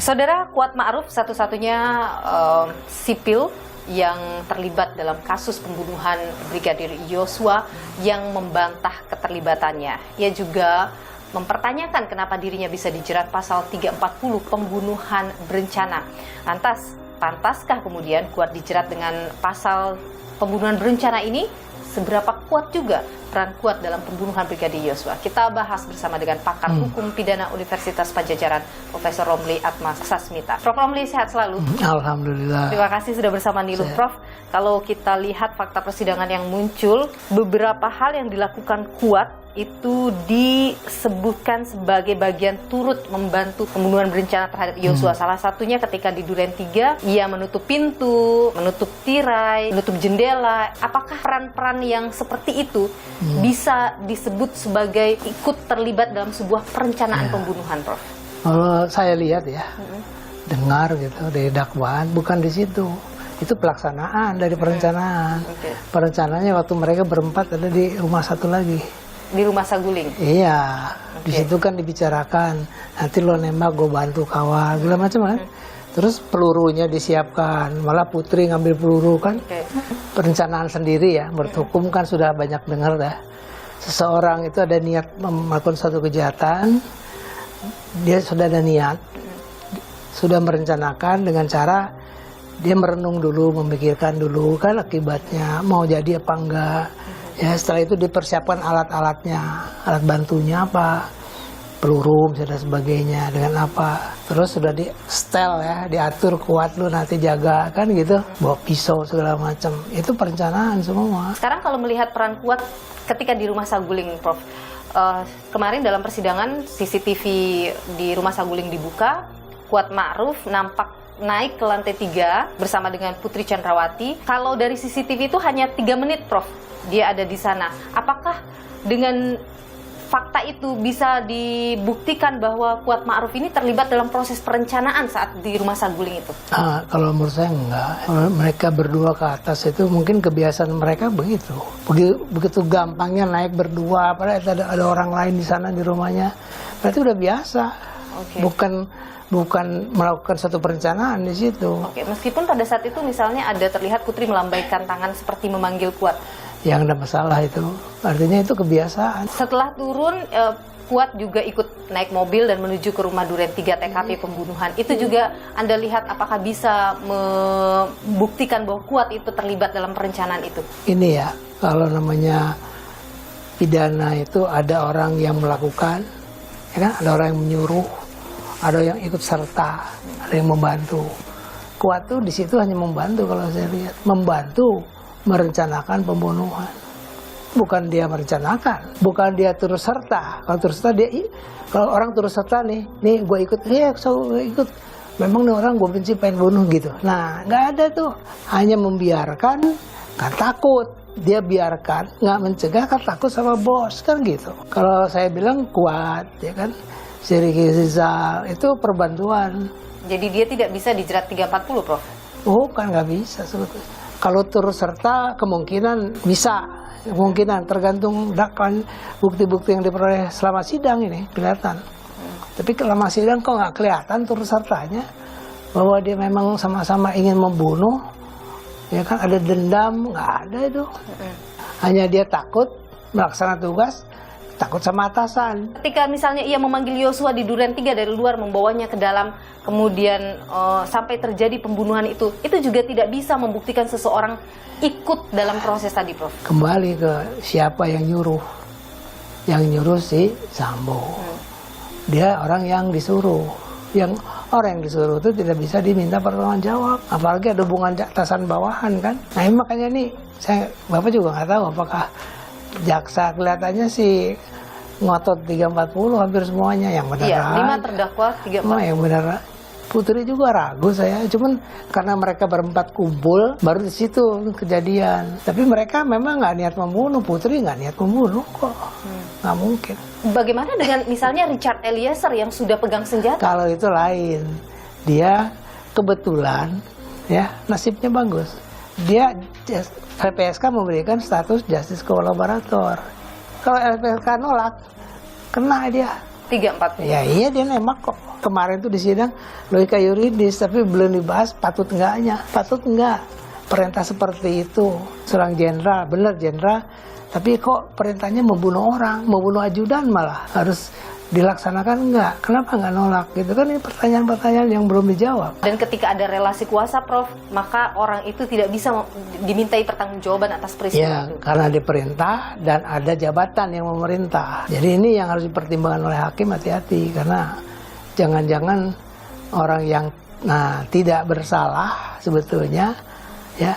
Saudara, Kuat Ma'ruf satu-satunya sipil yang terlibat dalam kasus pembunuhan Brigadir Yosua yang membantah keterlibatannya. Ia juga mempertanyakan kenapa dirinya bisa dijerat pasal 340 pembunuhan berencana. Lantas, pantaskah kemudian Kuat dijerat dengan pasal pembunuhan berencana ini? Seberapa kuat juga peran Kuat dalam pembunuhan Brigadir Yosua? Kita bahas bersama dengan pakar hukum pidana Universitas Padjadjaran, Profesor Romli Atma Sasmita. Prof Romli, sehat selalu? Alhamdulillah. Terima kasih sudah bersama Niluh. Prof, kalau kita lihat fakta persidangan yang muncul, beberapa hal yang dilakukan Kuat itu disebutkan sebagai bagian turut membantu pembunuhan berencana terhadap Yosua. Salah satunya ketika di Duren 3, ia menutup pintu, menutup tirai, menutup jendela. Apakah peran-peran yang seperti itu bisa disebut sebagai ikut terlibat dalam sebuah perencanaan pembunuhan, Prof? Kalau saya lihat ya, dengar gitu dari dakwaan, bukan di situ. Itu pelaksanaan dari perencanaan. Perencanaannya waktu mereka berempat ada di rumah satu lagi. Di rumah Saguling? Iya, di situ kan dibicarakan, nanti lo nembak, gue bantu kawal, segala macam kan. Terus pelurunya disiapkan, malah Putri ngambil peluru kan. Perencanaan sendiri ya, menurut hukum kan sudah banyak dengar dah. Seseorang itu ada niat melakukan suatu kejahatan, dia sudah ada niat, sudah merencanakan dengan cara dia merenung dulu, memikirkan dulu kan akibatnya, mau jadi apa enggak. Ya, setelah itu dipersiapkan alat-alatnya, alat bantunya apa, peluru dan sebagainya, dengan apa. Terus sudah di setel ya, diatur Kuat lu nanti jaga kan gitu, bawa pisau segala macam. Itu perencanaan semua. Sekarang kalau melihat peran Kuat ketika di rumah Saguling, Prof, kemarin dalam persidangan CCTV di rumah Saguling dibuka, Kuat Ma'ruf nampak naik ke lantai 3 bersama dengan Putri Chandrawati. Kalau dari CCTV itu hanya 3 menit, Prof, dia ada di sana. Apakah dengan fakta itu bisa dibuktikan bahwa Kuat Ma'ruf ini terlibat dalam proses perencanaan saat di rumah Saguling itu? Kalau menurut saya enggak. Kalau mereka berdua ke atas itu mungkin kebiasaan mereka begitu. Begitu gampangnya naik berdua, padahal ada orang lain di sana di rumahnya. Berarti udah biasa. Bukan melakukan satu perencanaan di situ. Meskipun pada saat itu misalnya ada terlihat Putri melambaikan tangan seperti memanggil Kuat. Yang ada masalah itu, artinya itu kebiasaan. Setelah turun, Kuat juga ikut naik mobil dan menuju ke rumah Duren 3 TKP pembunuhan. Itu juga Anda lihat apakah bisa membuktikan bahwa Kuat itu terlibat dalam perencanaan itu? Ini ya, kalau namanya pidana itu ada orang yang melakukan, ya kan? Ada orang yang menyuruh, ada yang ikut serta, ada yang membantu. Kuat tuh di situ hanya membantu kalau saya lihat, membantu merencanakan pembunuhan. Bukan dia merencanakan, bukan dia turut serta. Kalau turut serta kalau orang turut serta nih gue ikut, gue ikut. Memang nih orang gue benci pengen bunuh gitu. Nah, nggak ada tuh. Hanya membiarkan, kan takut. Dia biarkan, nggak mencegah, kan takut sama bos kan gitu. Kalau saya bilang Kuat, ya kan, si Ricky Rizal itu perbantuan. Jadi dia tidak bisa dijerat 340, Prof? Bukan, nggak bisa sebetulnya. Kalau turut serta kemungkinan bisa, kemungkinan tergantung bukti-bukti yang diperoleh selama sidang ini kelihatan. Tapi selama sidang kok nggak kelihatan turut sertanya bahwa dia memang sama-sama ingin membunuh, ya kan, ada dendam, nggak ada itu. Hanya dia takut melaksanakan tugas, takut sama atasan. Ketika misalnya ia memanggil Yosua di Duren 3 dari luar, membawanya ke dalam, kemudian sampai terjadi pembunuhan itu juga tidak bisa membuktikan seseorang ikut dalam proses tadi, Prof? Kembali ke siapa yang nyuruh. Yang nyuruh si Sambo. Dia orang yang disuruh. Orang yang disuruh itu tidak bisa diminta pertanggungjawab. Apalagi ada hubungan atasan bawahan kan. Nah ini makanya nih, Bapak juga nggak tahu apakah jaksa kelihatannya sih ngotot 340 hampir semuanya yang benar. Iya, 5 terdakwa 340. Yang benar. Putri juga ragu saya, cuman karena mereka berempat kumpul baru di situ kejadian. Tapi mereka memang nggak niat membunuh, Putri nggak niat membunuh kok, nggak mungkin. Bagaimana dengan misalnya Richard Eliezer yang sudah pegang senjata? Kalau itu lain, dia kebetulan ya nasibnya bagus. Dia LPSK memberikan status justice collaborator. Kalau LPSK nolak, kena dia. 340. Ya iya, dia nembak kok. Kemarin tuh di sidang logika yuridis, tapi belum dibahas patut enggaknya. Patut enggak perintah seperti itu. Seorang jenderal, bener jenderal, tapi kok perintahnya membunuh orang, membunuh ajudan malah harus dilaksanakan enggak? Kenapa enggak nolak? Gitu kan, ini pertanyaan-pertanyaan yang belum dijawab. Dan ketika ada relasi kuasa, Prof, maka orang itu tidak bisa dimintai pertanggungjawaban atas peristiwa Ya, itu. karena diperintah dan ada jabatan yang memerintah. Jadi ini yang harus dipertimbangkan oleh hakim, hati-hati, karena jangan-jangan orang yang tidak bersalah sebetulnya, ya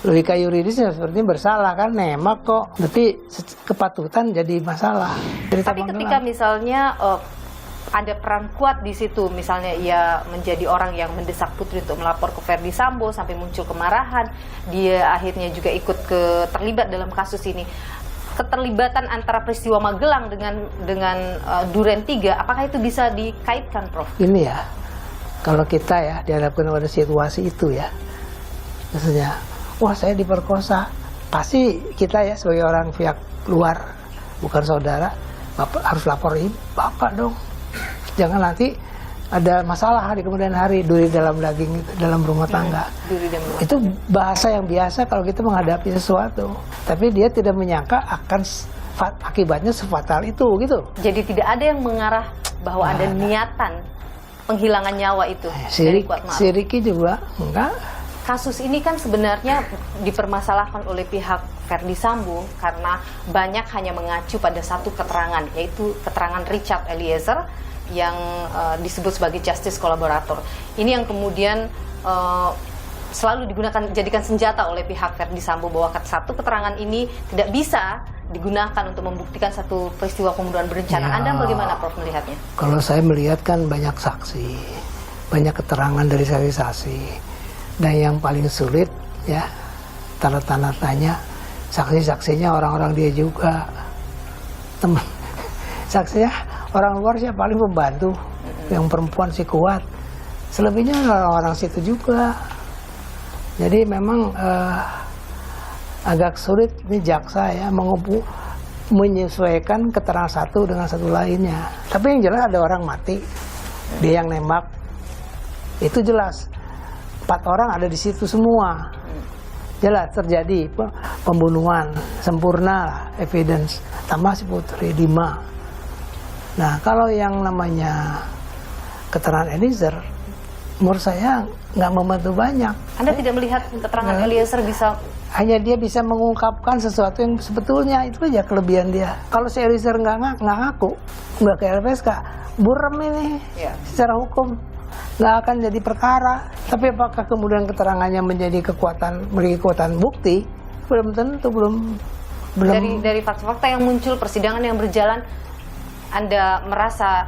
logika yuridisnya sepertinya bersalah kan, nembak kok, tapi kepatutan jadi masalah. Tapi ketika misalnya ada peran kuat di situ, misalnya ia menjadi orang yang mendesak Putri untuk melapor ke Verdi Sambo sampai muncul kemarahan, dia akhirnya juga ikut terlibat dalam kasus ini. Keterlibatan antara peristiwa Magelang dengan Duren 3, apakah itu bisa dikaitkan, Prof? Ini ya, kalau kita ya dihadapkan pada situasi itu ya, maksudnya, wah saya diperkosa, pasti kita ya sebagai orang pihak luar, bukan saudara, Bapak harus laporin Bapak dong. Jangan nanti ada masalah di kemudian hari, duri dalam daging itu, dalam rumah tangga. Itu bahasa yang biasa kalau kita menghadapi sesuatu. Tapi dia tidak menyangka akan akibatnya sefatal itu gitu. Jadi tidak ada yang mengarah bahwa ada niatan penghilangan nyawa itu dari Kuatma'ruf. Si Ricky juga enggak. Kasus ini kan sebenarnya dipermasalahkan oleh pihak Verdi Sambo karena banyak hanya mengacu pada satu keterangan, yaitu keterangan Richard Eliezer yang disebut sebagai justice collaborator. Ini yang kemudian selalu jadikan senjata oleh pihak Verdi Sambo, bahwa satu keterangan ini tidak bisa digunakan untuk membuktikan satu peristiwa pembunuhan berencana. Ya, Anda bagaimana, Prof, melihatnya? Kalau saya melihat kan banyak saksi, banyak keterangan dari saksi-saksi. Dan yang paling sulit ya, tanda tanya, saksi-saksinya orang-orang dia juga, teman saksinya orang luar sih paling membantu, yang perempuan sih kuat, selebihnya orang-orang situ juga. Jadi memang agak sulit nih jaksa ya menyesuaikan keterangan satu dengan satu lainnya. Tapi yang jelas ada orang mati, dia yang nembak, itu jelas. 4 orang ada di situ semua, jelas terjadi pembunuhan, sempurna evidence, tambah si Putri 5. Nah kalau yang namanya keterangan Eliezer, menurut saya nggak membantu banyak. Anda tidak melihat keterangan Eliezer bisa? Hanya dia bisa mengungkapkan sesuatu yang sebetulnya, itu aja kelebihan dia. Kalau si Eliezer nggak ngaku, nggak ke LPSK, buram ini ya, secara hukum nggak akan jadi perkara. Tapi apakah kemudian keterangannya memiliki kekuatan bukti? Belum tentu, belum. Dari fakta-fakta yang muncul, persidangan yang berjalan, Anda merasa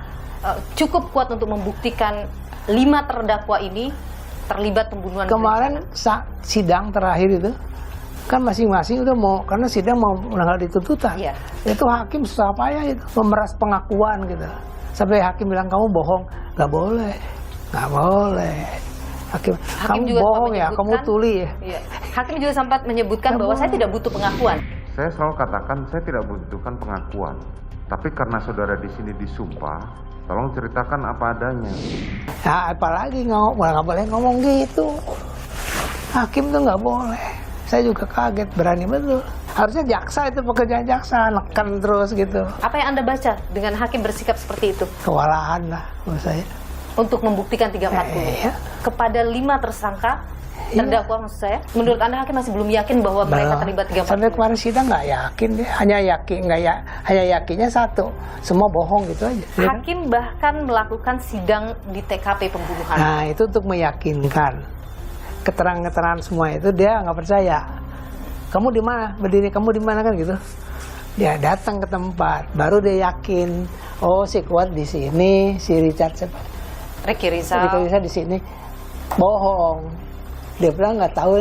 cukup kuat untuk membuktikan 5 terdakwa ini terlibat pembunuhan kemarin berencana? Sidang terakhir itu kan masing-masing udah mau, karena sidang mau menanggal tuntutan. Ya. Itu hakim susah payah itu memeras pengakuan gitu. Sampai hakim bilang kamu bohong, nggak boleh. Nggak boleh. Hakim kamu juga bohong ya, kamu tuli ya. Iya. Hakim juga sempat menyebutkan bahwa saya tidak butuh pengakuan. Saya selalu katakan saya tidak membutuhkan pengakuan. Tapi karena saudara di sini disumpah, tolong ceritakan apa adanya. Nah, apalagi nggak boleh ngomong gitu. Hakim tuh nggak boleh. Saya juga kaget, berani betul. Harusnya jaksa itu pekerjaan jaksa, neken terus gitu. Apa yang Anda baca dengan hakim bersikap seperti itu? Kewalahan lah menurut saya. Untuk membuktikan 340 Iya. kepada 5 tersangka terdakwa, maksud saya. Menurut Anda hakim masih belum yakin bahwa mereka terlibat 340? Sampai kemarin sidang nggak yakin deh, hanya yakinnya satu, semua bohong gitu aja. Hakim bahkan melakukan sidang di TKP pembunuhan. Nah itu untuk meyakinkan keterangan-keterangan semua itu, dia nggak percaya. Kamu di mana berdiri, kamu di mana kan gitu. Dia datang ke tempat, baru dia yakin. Oh si Kuat di sini, si Richard Ricky Rizal di sini, bohong. Dia bilang nggak tahu.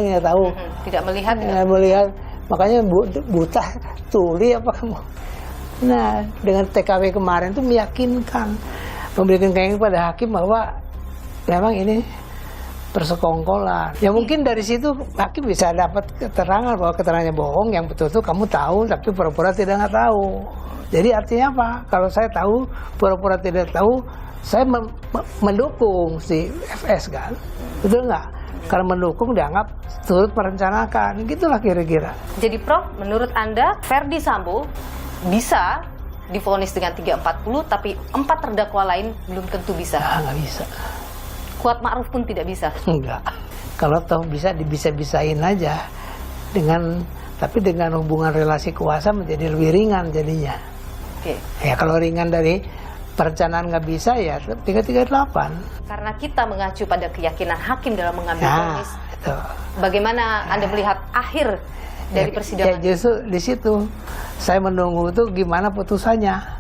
Tidak melihat. Nggak melihat, makanya buta tuli apa kamu. Nah dengan TKW kemarin tuh meyakinkan, memberikan keinginan pada hakim bahwa memang ini persekongkolan. Ya mungkin dari situ hakim bisa dapat keterangan bahwa keterangannya bohong, yang betul-betul kamu tahu tapi pura-pura tidak nggak tahu. Jadi artinya apa? Kalau saya tahu, pura-pura tidak tahu, saya mendukung si FS kan, betul nggak? Kalau mendukung dianggap turut merencanakan, gitulah kira-kira. Jadi Prof, menurut Anda Ferdi Sambo bisa divonis dengan 340, tapi 4 terdakwa lain belum tentu bisa. Ya, nggak bisa. Kuat Ma'ruf pun tidak bisa. Enggak. Kalau toh bisa dibisa-bisain aja tapi dengan hubungan relasi kuasa menjadi lebih ringan jadinya. Oke. Ya kalau ringan dari perencanaan nggak bisa ya 338. Karena kita mengacu pada keyakinan hakim dalam mengambil Ya, vonis. itu. Bagaimana Anda melihat akhir dari persidangan? Ya justru di situ saya menunggu itu gimana putusannya.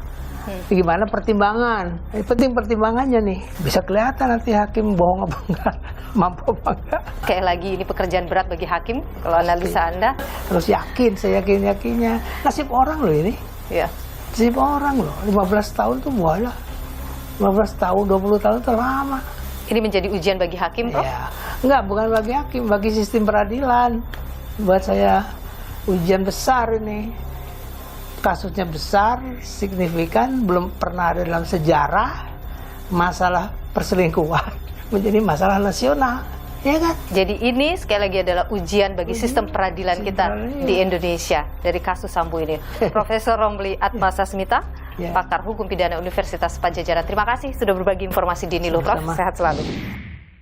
Gimana pertimbangan? Penting pertimbangannya nih. Bisa kelihatan nanti hakim bohong apa enggak, mampu apa enggak. Kayak lagi ini pekerjaan berat bagi hakim kalau analisa Anda. Terus yakin, saya yakinnya. Nasib orang loh ini. Ya. Nasib orang loh. 15 tahun tuh mualah. 15 tahun, 20 tahun itu lama. Ini menjadi ujian bagi hakim, Prof? Ya. Enggak, bukan bagi hakim, bagi sistem peradilan. Buat saya ujian besar ini. Kasusnya besar, signifikan, belum pernah ada dalam sejarah masalah perselingkuhan menjadi masalah nasional, ya kan? Jadi ini sekali lagi adalah ujian bagi sistem peradilan kita di Indonesia dari kasus Sambo ini. Profesor Romli Atmasasmita, pakar hukum pidana Universitas Padjadjaran. Terima kasih sudah berbagi informasi di Nilo, Prof. Sehat selalu.